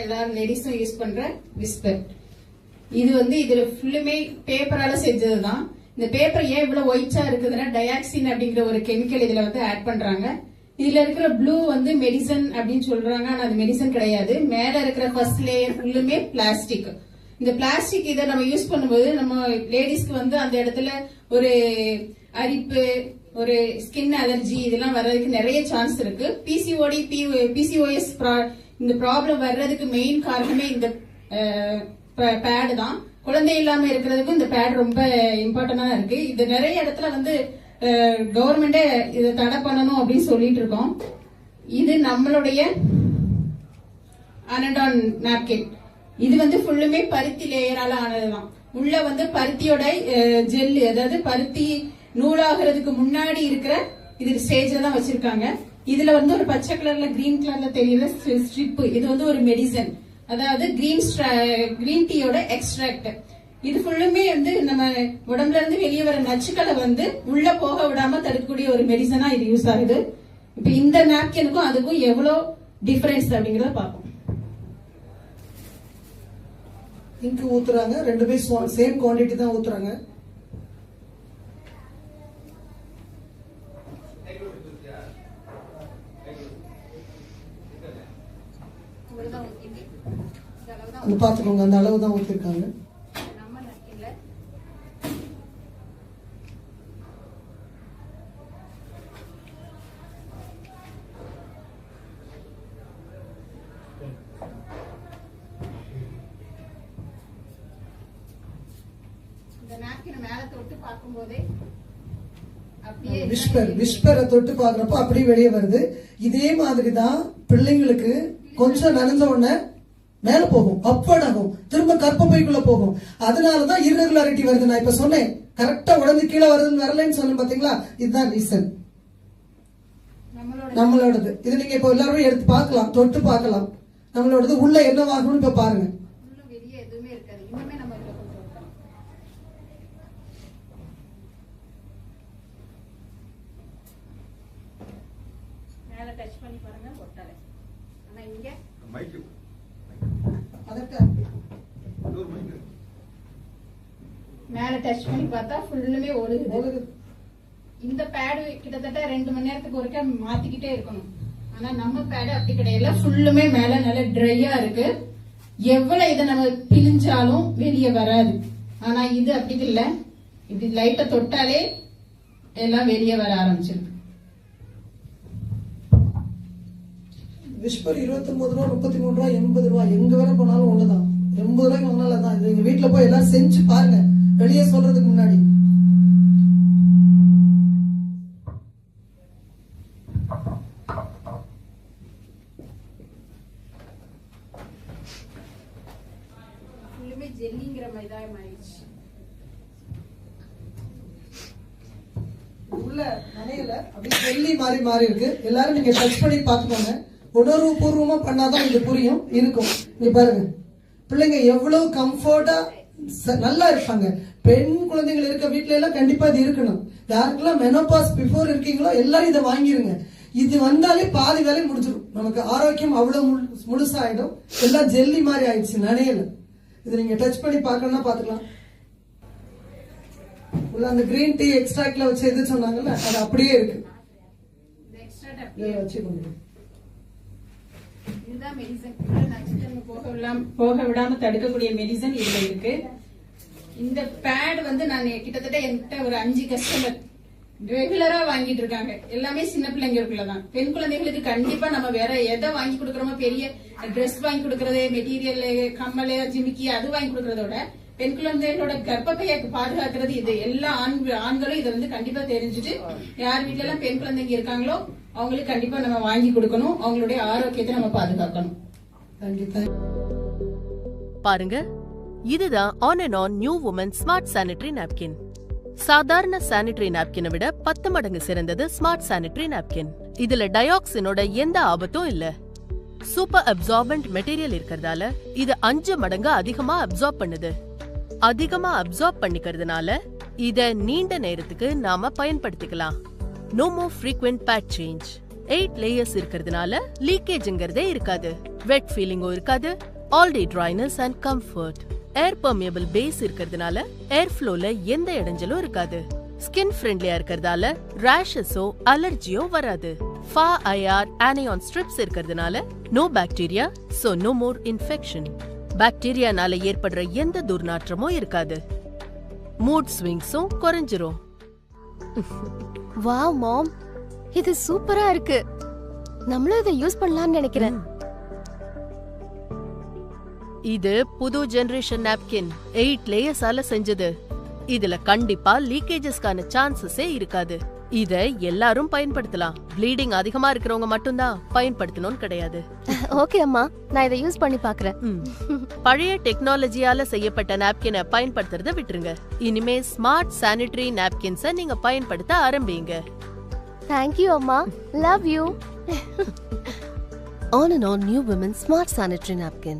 எல்லாரும் லேடிஸும் யூஸ் பண்ற விஸ்பர். இது வந்து இதுல ஃபுல்லுமே பேப்பரால செஞ்சதுதான். இந்த பேப்பர் ஏன் இவ்வளவு ஒயிட்டா இருக்குதுன்னா டயாக்சின் அப்படிங்கிற ஒரு கெமிக்கல் இதுல வந்து ஆட் பண்றாங்க. இதுல இருக்கிற ப்ளூ வந்து மெடிசன் அப்படின்னு சொல்றாங்க, ஆனா அது மெடிசன் கிடையாது. மேல இருக்கிற ஃபர்ஸ்ட் லேயர் ஃபுல்லுமே பிளாஸ்டிக். இந்த பிளாஸ்டிக் இதை நம்ம யூஸ் பண்ணும்போது நம்ம லேடிஸ்க்கு வந்து அந்த இடத்துல ஒரு அரிப்பு, ஒரு ஸ்கின் அலர்ஜி இதெல்லாம் வர்றதுக்கு நிறைய சான்ஸ் இருக்கு. பிசிஓடி, பிசிஓஎஸ் இந்த ப்ராப்ளம் வர்றதுக்கு மெயின் காரணமே இந்த பேடு தான். குழந்தை இல்லாம இருக்கிறதுக்கும் இந்த பேட் ரொம்ப இம்பார்ட்டன்டா இருக்கு. இது நிறைய இடத்துல வந்து கவர்மெண்டே இதை தடை பண்ணணும் அப்படின்னு சொல்லிட்டு இருக்கோம். இது நம்மளுடைய அனடான் நாப்கின். இது வந்து ஃபுல்லுமே பருத்தி லேயரால ஆனதுதான். உள்ள வந்து பருத்தியோட ஜெல்லு, அதாவது பருத்தி நூலாகிறதுக்கு முன்னாடி இருக்கிற இது ஸ்டேஜ்ல தான் வச்சிருக்காங்க. இதுல வந்து ஒரு பச்சை கலர்ல கிரீன் கலர்ல தெரியுற ஸ்ட்ரிப், இது வந்து ஒரு மெடிசன், அதாவது கிரீன் டீயோட எக்ஸ்ட்ராக்ட். இது ஃபுல்லுமே வந்து நம்ம உடம்புல இருந்து வெளியே வர நச்சுக்களை வந்து உள்ள போக விடாம தடுக்கக்கூடிய ஒரு மெடிசனா இது யூஸ் ஆகுது. இப்ப இந்த நாப்கினுக்கும் அதுக்கும் எவ்வளவு டிஃபரன்ஸ் அப்படிங்கறத பார்ப்போம். இங்கு ஊத்துறாங்க, ரெண்டுமே சேம் குவாண்டிட்டி தான் ஊத்துறாங்க. பாத்துக்கோங்க, அந்த அளவு தான் ஊத்திருக்காங்க. விஸ்பரை தொட்டு பாக்குறப்ப அப்படியே வெளியே வருது. இதே மாதிரிதான் பிள்ளைங்களுக்கு கொஞ்சம் நனைஞ்ச உடனே மேல போகும், அப்வர்ட் ஆகும், திரும்ப கர்ப்பப்பைக்குள்ள போகும். அதனாலதான் இர்ரெகுலாரிட்டி வருது. நான் இப்ப சொன்னேன், கரெக்டா உடம்பு கீழே வருதுன்னு வரலன்னு சொன்னேன் பாத்தீங்களா? இதுதான் ரீசன் நம்மளோடது. இது நீங்க இப்ப எல்லாரும் எடுத்து பார்க்கலாம், தொட்டு பார்க்கலாம். நம்மளோடது உள்ள என்னவாகும்னு இப்ப பாருங்க. மேல டச் பண்ணி பார்த்தா ஃபுல்லுமே ஒழுகுது. இந்த பேடு கிட்டத்தட்ட 2 மணி நேரத்துக்கு ஒருக்கா மாத்திக்கிட்டே இருக்கணும். ஆனா நம்ம பேடு அப்படி கிடையாது, ஃபுல்லுமே மேல நல்ல ட்ரையா இருக்கு. எவ்வளவு இதை நம்ம பிழிஞ்சாலும் வெளியே வராது. ஆனா இது அப்படி இல்ல, இப்படி லைட்டா தொட்டாலே எல்லாம் வெளியே வர ஆரம்பிச்சிருக்கு. விஸ்பர் 29 ரூபா, 33 ரூபா, 80 ரூபா, எங்க வர போனாலும் ஒண்ணுதான். 80 ரூபாய்க்கு வாங்கினால்தான். இது எங்க வீட்டுல போய் எல்லாம் செஞ்சு பாருங்க, வெளியே சொல்றதுக்கு முன்னாடி. ஜெல்லிங்கிற மாதிரி தான் ஆயிடுச்சு. உள்ள நனையல, அப்படியே ஜெல்லி மாதிரி மாறி இருக்கு. எல்லாரும் நீங்க டச் பண்ணி பாத்துக்கோங்க. உணர்வு பூர்வமா பண்ணாதான் இது புரியும் இருக்கும். நீங்க பாருங்க, பிள்ளைங்க எவ்வளவு கம்ஃபர்டா நல்லா இருப்பாங்க. பெண் குழந்தைகள் இருக்க வீட்டுல எல்லாம் கண்டிப்பா இது இருக்கணும். யாருக்கெல்லாம் மெனோபாஸ் பிஃபோர் இருக்கீங்களோ எல்லாரும் இதை வாங்கிருங்க. இது வந்தாலே பாதி வேலை முடிஞ்சிடும். நமக்கு ஆரோக்கியம் அவ்வளவு முழுசாயிடும். எல்லாம் ஜெல்லி மாதிரி ஆயிடுச்சு, நனையல. இது நீங்க டச் பண்ணி பார்க்கணும்னா பாத்துக்கலாம். உள்ள அந்த கிரீன் டீ எக்ஸ்ட்ராக்ட்ல வச்சு எது சொன்னாங்கல்ல, அது அப்படியே இருக்கு. இதுதான் மெடிசன். போக விடாம தடுக்கக்கூடிய மெடிசன் இதுல இருக்கு. இந்த பேட் வந்து நான் கிட்டத்தட்ட என்கிட்ட ஒரு 5 கஸ்டமர் ரெகுலரா வாங்கிட்டு இருக்காங்க. எல்லாமே சின்ன பிள்ளைங்களுக்குள்ளதான். பெண் குழந்தைகளுக்கு கண்டிப்பா நம்ம வேற எதை வாங்கி கொடுக்கறோமோ, பெரிய ட்ரெஸ் வாங்கி கொடுக்கறது, மெட்டீரியல், கம்மல், ஜிமிக்கி அது வாங்கி கொடுக்கறதோட பெண் குழந்தைகளோட கர்ப்பப்பையை பாதுகாக்கிறது இது. எல்லா ஆண்களும் இதை வந்து கண்டிப்பா தெரிஞ்சுட்டு யார் வீட்டுல எல்லாம் பெண் குழந்தைங்க இருக்காங்களோ அவங்களுக்கு கண்டிப்பா நம்ம வாங்கி கொடுக்கணும். அவங்களுடைய ஆரோக்கியத்தை நம்ம பாதுகாக்கணும். பாருங்க, இதுதான் on and on new woman smart sanitary napkin. சாதாரண சானிட்டரி நாப்கினை விட 10 மடங்கு சிறந்தது ஸ்மார்ட் சானிட்டரி நாப்கின். இதுல டயாக்சினோட எந்த ஆபத்தும் இல்ல. சூப்பர் அப்சார்பன்ட் மெட்டீரியல் இருக்கிறதால இது 5 மடங்கு அதிகமா அப்சார்ப் பண்ணுது. அதிகமா அப்சார்ப் பண்ணிக்கிறதுனால இத நீண்ட நேரத்துக்கு நாம பயன்படுத்திக்கலாம். No more frequent pad change. 8 layers இருக்கிறதுனால லீக்கேஜ்ங்கிறதே இருக்காது. வெட் ஃபீலிங்கும் இருக்காது. All day dryness and comfort. Air permeable base இருக்கிறதுனால ஏர் ஃப்ளோல எந்த இடைஞ்சலும் இருக்காது. ஸ்கின் ஃப்ரெண்ட்லியா இருக்கிறதால ரேஷஸோ அலர்ஜியோ வராது. FA-IR anion ஸ்ட்ரிப்ஸ் இருக்கிறதுனால no bacteria, so no more infection. பாக்டீரியானால ஏற்படுற எந்த துர்நாற்றமும் இருக்காது. மூட் ஸ்விங்ஸும் குறைஞ்சிரும். வாவ் மாம், இது சூப்பரா இருக்கு. நம்மளும் இதை யூஸ் பண்ணலாம்னு நினைக்கிறேன். இது புது ஜெனரேஷன் நாப்கின் 8 லேயர்ஸால செஞ்சது. இதுல கண்டிப்பா லீக்கேஜஸ்க்கான சான்சஸே இருக்காது. இத எல்லாரும் பயன்படுத்தலாம். ப்ளீடிங் அதிகமா இருக்கிறவங்க மட்டும்தான் பயன்படுத்தணும்னு கிடையாது. ஓகே அம்மா, நான் இதை யூஸ் பண்ணி பாக்குறேன். பழைய டெக்னாலஜியால செய்யப்பட்ட நாப்கினை பயன்படுத்துறத விட்டுருங்க. இனிமே ஸ்மார்ட் சானிட்டரி நாப்கின்ஸை நீங்க பயன்படுத்த ஆரம்பிங்க. தேங்க் யூ அம்மா, love you. On and on New Women Smart Sanitary Napkin.